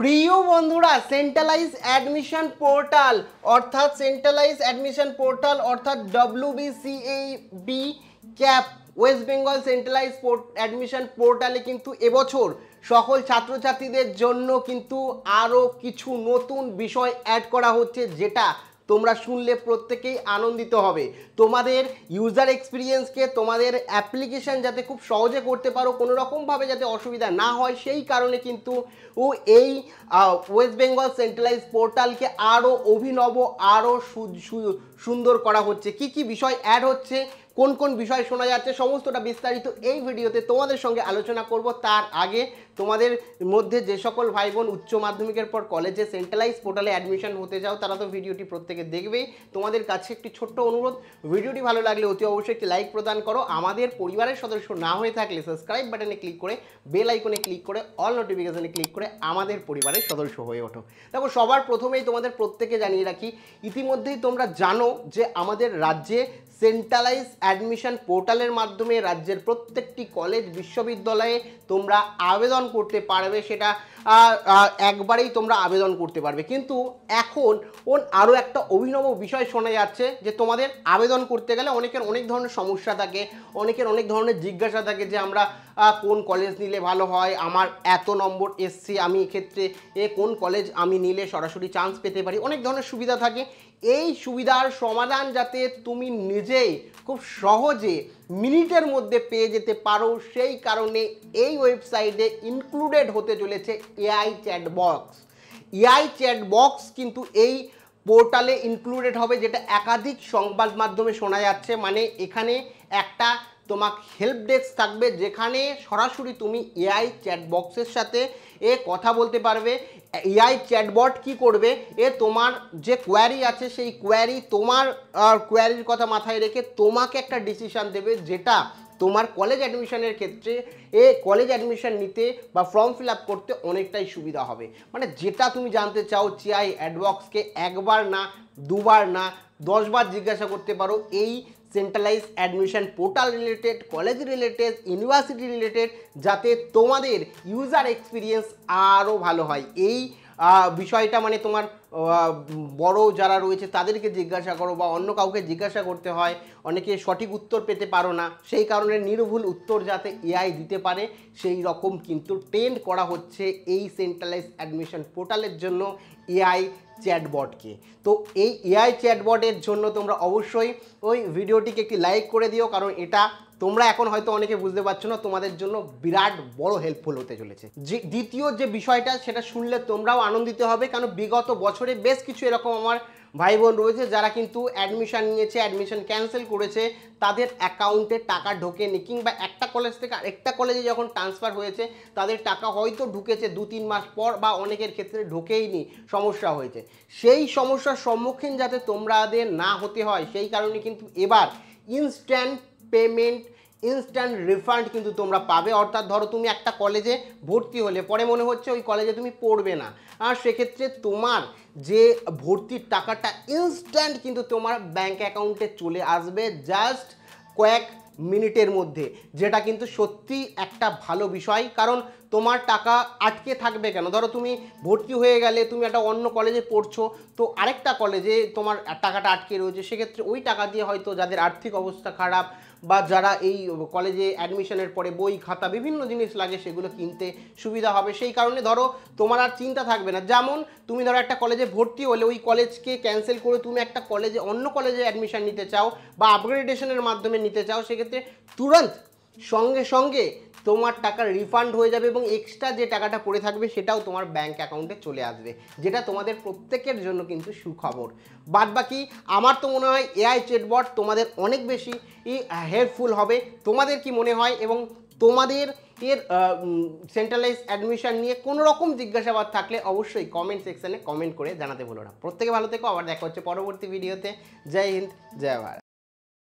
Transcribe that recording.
প্রিয় বন্ধুরা, centralise admission portal অর্থাৎ WBCAB cap West Bengal centralise admission পোর্টালে কিন্তু এবছর সকল ছাত্রছাত্রীদের জন্য কিন্তু আরও কিছু নতুন বিষয় অ্যাড করা হচ্ছে, যেটা তোমরা শুনলে প্রত্যেকেই আনন্দিত হবে। তোমাদের ইউজার এক্সপিরিয়েন্সকে, তোমাদের অ্যাপ্লিকেশান যাতে খুব সহজে করতে পারো, কোনো রকমভাবে যাতে অসুবিধা না হয়, সেই কারণে কিন্তু এই ওয়েস্ট বেঙ্গল সেন্ট্রালাইজ পোর্টালকে আরও অভিনব, আরও সুন্দর করা হচ্ছে। কি কি বিষয় অ্যাড হচ্ছে, কোন কোন বিষয় শোনা যাচ্ছে, সমস্তটা বিস্তারিত এই ভিডিওতে তোমাদের সঙ্গে আলোচনা করব। তার আগে তোমাদের মধ্যে যে সকল ভাই বোন উচ্চ মাধ্যমিকের পর কলেজে সেন্ট্রালাইজ পোর্টালে অ্যাডমিশন হতে চাও, তারা তো ভিডিওটি প্রত্যেকে দেখবেই। তোমাদের কাছে একটি ছোট্ট অনুরোধ, ভিডিওটি ভালো লাগলে অতি অবশ্যই একটি লাইক প্রদান করো। আমাদের পরিবারের সদস্য না হয়ে থাকলে সাবস্ক্রাইব বাটনে ক্লিক করে, বেল আইকনে ক্লিক করে, অল নোটিফিকেশনে ক্লিক করে আমাদের পরিবারের সদস্য হয়ে ওঠো। দেখো, সবার প্রথমেই তোমাদের প্রত্যেকে জানিয়ে রাখি, ইতিমধ্যেই তোমরা জানো যে আমাদের রাজ্যে সেন্ট্রালাইজ অ্যাডমিশন পোর্টালের মাধ্যমে রাজ্যের প্রত্যেকটি কলেজ বিশ্ববিদ্যালয়ে তোমরা আবেদন করতে পারবে। সেটা একবারেই তোমরা আবেদন করতে পারবে। কিন্তু এখন আরও একটা অভিনব বিষয় শোনা যাচ্ছে যে তোমাদের আবেদন করতে গেলে অনেকের অনেক ধরনের সমস্যা থাকে, অনেকের অনেক ধরনের জিজ্ঞাসা থাকে যে আমরা কোন কলেজ নিলে ভালো হয়, আমার এত নম্বর এসছে, আমি এক্ষেত্রে কোন কলেজ আমি নিলে সরাসরি চান্স পেতে পারি, অনেক ধরনের সুবিধা থাকে। এই সুবিধার সমাধান যাতে তুমি নিজেই খুব সহজে মিনিটের মধ্যে পেয়ে যেতে পারো, সেই কারণে এই ওয়েবসাইটে ইনক্লুডেড হতে চলেছে AI chat box. AI chat box কিন্তু এই পোর্টালে ইনক্লুডেড হবে, যেটা একাধিক সংবাদ মাধ্যমে শোনা যাচ্ছে। মানে এখানে একটা তোমার হেল্প ডেস্ক থাকবে, যেখানে সরাসরি তুমি এআই চ্যাট বক্সের সাথে কথা বলতে পারবে। এআই চ্যাটবট কি করবে, তোমার যে কোয়ারি আছে সেই তোমার কোয়ারির কথা মাথায় রেখে তোমাকে একটা ডিসিশন দেবে, যেটা তোমার কলেজ অ্যাডমিশনের ক্ষেত্রে কলেজ অ্যাডমিশন নিতে বা ফর্ম ফিল আপ করতে অনেকটাই সুবিধা হবে। মানে যেটা তুমি জানতে চাও, এআই অ্যাডবক্সকে একবার না, দুবার না, 10 বার জিজ্ঞাসা করতে পারো এই centralise admission portal related, college related, university related, যাতে তোমাদের ইউজার এক্সপিরিয়েন্স আরও ভালো হয়। এই বিষয়টা মানে তোমার বড় যারা রয়েছে তাদেরকে জিজ্ঞাসা করো বা অন্য কাউকে জিজ্ঞাসা করতে হয়, অনেকে সঠিক উত্তর পেতে পারো না, সেই কারণে নির্ভুল উত্তর যাতে এআই দিতে পারে সেই রকম কিন্তু ট্রেন্ড করা হচ্ছে এই সেন্ট্রালাইজ অ্যাডমিশন পোর্টালের জন্য এআই চ্যাটবটকে। তো এই এআই চ্যাটবটের জন্য তোমরা অবশ্যই ওই ভিডিওটিকে একটি লাইক করে দিও, কারণ এটা তোমরা এখন হয়তো অনেকে বুঝতে পারছো না, তোমাদের জন্য বিরাট বড় হেল্পফুল হতে চলেছে। যে দ্বিতীয় যে বিষয়টা, সেটা শুনলে তোমরাও আনন্দিত হবে, কারণ বিগত বছরে বেশ কিছু এরকম আমার ভাই বোন রয়েছে যারা কিন্তু অ্যাডমিশন নিয়েছে, অ্যাডমিশন ক্যান্সেল করেছে, তাদের অ্যাকাউন্টে টাকা ঢোকেনি, কিংবা একটা কলেজ থেকে আরেকটা কলেজে যখন ট্রান্সফার হয়েছে তাদের টাকা হয়তো ঢুকেছে 2-3 মাস পর, বা অনেকের ক্ষেত্রে ঢোকেইনি, সমস্যা হয়েছে। সেই সমস্যার সম্মুখীন যাতে তোমাদের না হতে হয়, সেই কারণে কিন্তু এবার ইনস্ট্যান্ট পেমেন্ট, ইনস্ট্যান্ট রিফান্ড কিন্তু তোমরা পাবে। অর্থাৎ ধরো তুমি একটা কলেজে ভর্তি হলে, পরে মনে হচ্ছে ওই কলেজে তুমি পড়বে না, আর সেক্ষেত্রে তোমার যে ভর্তির টাকাটা ইনস্ট্যান্ট কিন্তু তোমার ব্যাঙ্ক অ্যাকাউন্টে চলে আসবে জাস্ট কয়েক মিনিটের মধ্যে, যেটা কিন্তু সত্যি একটা ভালো বিষয়। কারণ তোমার টাকা আটকে থাকবে কেন? ধরো তুমি ভর্তি হয়ে গেলে, তুমি একটা অন্য কলেজে পড়ছো, তো আরেকটা কলেজে তোমার টাকাটা আটকে রয়েছে, সেক্ষেত্রে ওই টাকা দিয়ে হয়তো যাদের আর্থিক অবস্থা খারাপ বা যারা এই কলেজে অ্যাডমিশনের পরে বই খাতা বিভিন্ন জিনিস লাগে সেগুলো কিনতে সুবিধা হবে। সেই কারণে ধরো তোমার আর চিন্তা থাকবে না। যেমন তুমি ধরো একটা কলেজে ভর্তি হলে, ওই কলেজকে ক্যান্সেল করে তুমি একটা কলেজে, অন্য কলেজে অ্যাডমিশন নিতে চাও বা আপগ্রেডেশনের মাধ্যমে নিতে চাও, সেক্ষেত্রে তুরন্ত সঙ্গে সঙ্গে তোমার টাকা রিফান্ড হয়ে যাবে, এবং এক্সট্রা যে টাকাটা পড়ে থাকবে সেটাও তোমার ব্যাঙ্ক অ্যাকাউন্টে চলে আসবে, যেটা তোমাদের প্রত্যেকের জন্য কিন্তু সুখবর। বাদ বাকি আমার তো মনে হয় এআই চ্যাটবট তোমাদের অনেক বেশি হেল্পফুল হবে। তোমাদের কি মনে হয়? এবং তোমাদের সেন্ট্রালাইজ অ্যাডমিশন নিয়ে কোনো রকম জিজ্ঞাসাবাদ থাকলে অবশ্যই কমেন্ট সেকশানে কমেন্ট করে জানাতে ভুলো না। প্রত্যেকে ভালো থেকো, আবার দেখা হচ্ছে পরবর্তী ভিডিওতে। জয় হিন্দ, জয় ভারত।